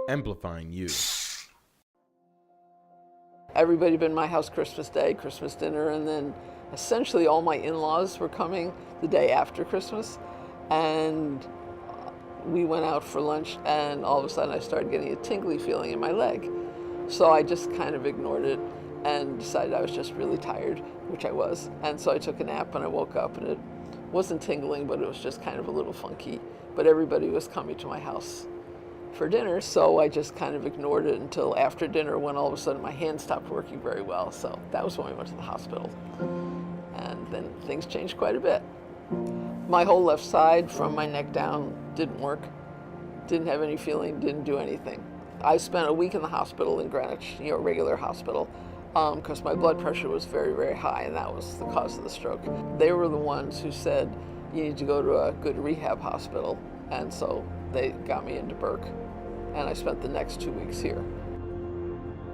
amplifying you. Everybody had been in my house Christmas Day, Christmas dinner, and then essentially all my in-laws were coming the day after Christmas. And we went out for lunch, and all of a sudden I started getting a tingly feeling in my leg. So I just kind of ignored it and decided I was just really tired, which I was. And so I took a nap and I woke up and it wasn't tingling, but it was just kind of a little funky. But everybody was coming to my house for dinner, so I just kind of ignored it until after dinner when all of a sudden my hand stopped working very well. So that was when we went to the hospital. And then things changed quite a bit. My whole left side from my neck down didn't work, didn't have any feeling, didn't do anything. I spent a week in the hospital in Greenwich, regular hospital, because my blood pressure was very, very high, and that was the cause of the stroke. They were the ones who said, you need to go to a good rehab hospital, and so they got me into Burke, and I spent the next 2 weeks here.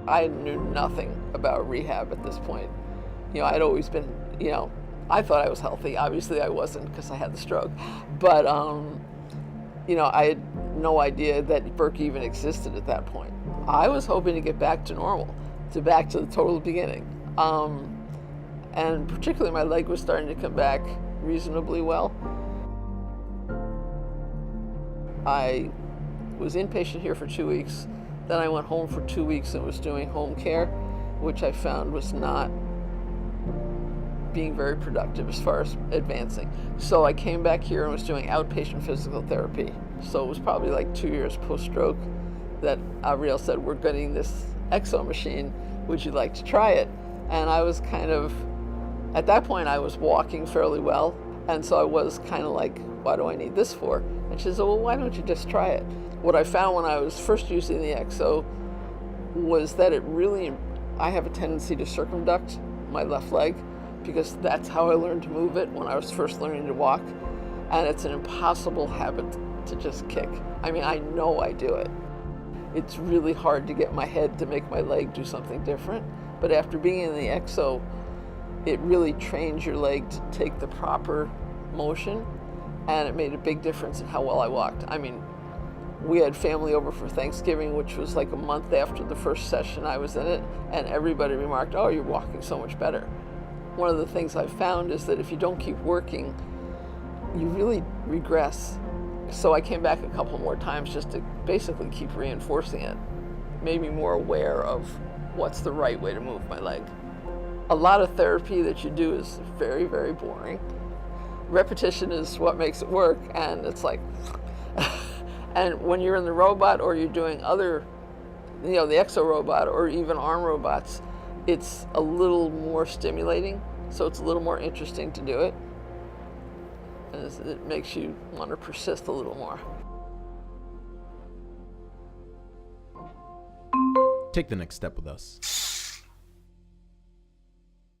I knew nothing about rehab at this point. I'd always been, I thought I was healthy. Obviously I wasn't because I had the stroke, but I had no idea that Burke even existed at that point. I was hoping to get back to normal, back to the total beginning. And particularly my leg was starting to come back reasonably well. I was inpatient here for 2 weeks. Then I went home for 2 weeks and was doing home care, which I found was not being very productive as far as advancing. So I came back here and was doing outpatient physical therapy. So it was probably like 2 years post-stroke that Abriel said, we're getting this Ekso machine, would you like to try it? And I was kind of, at that point I was walking fairly well, and so I was kind of like, what do I need this for? And she said, well, why don't you just try it? What I found when I was first using the Ekso was that I have a tendency to circumduct my left leg, because that's how I learned to move it when I was first learning to walk. And it's an impossible habit to just kick. I mean, I know I do it. It's really hard to get my head to make my leg do something different. But after being in the Ekso, it really trains your leg to take the proper motion, and it made a big difference in how well I walked. I mean, we had family over for Thanksgiving, which was like a month after the first session I was in it, and everybody remarked, oh, you're walking so much better. One of the things I've found is that if you don't keep working, you really regress. So I came back a couple more times just to basically keep reinforcing it. Made me more aware of what's the right way to move my leg. A lot of therapy that you do is very, very boring. Repetition is what makes it work, and it's like, and when you're in the robot or you're doing other, the Ekso robot or even arm robots, it's a little more stimulating, so it's a little more interesting to do it. And it makes you want to persist a little more. Take the next step with us.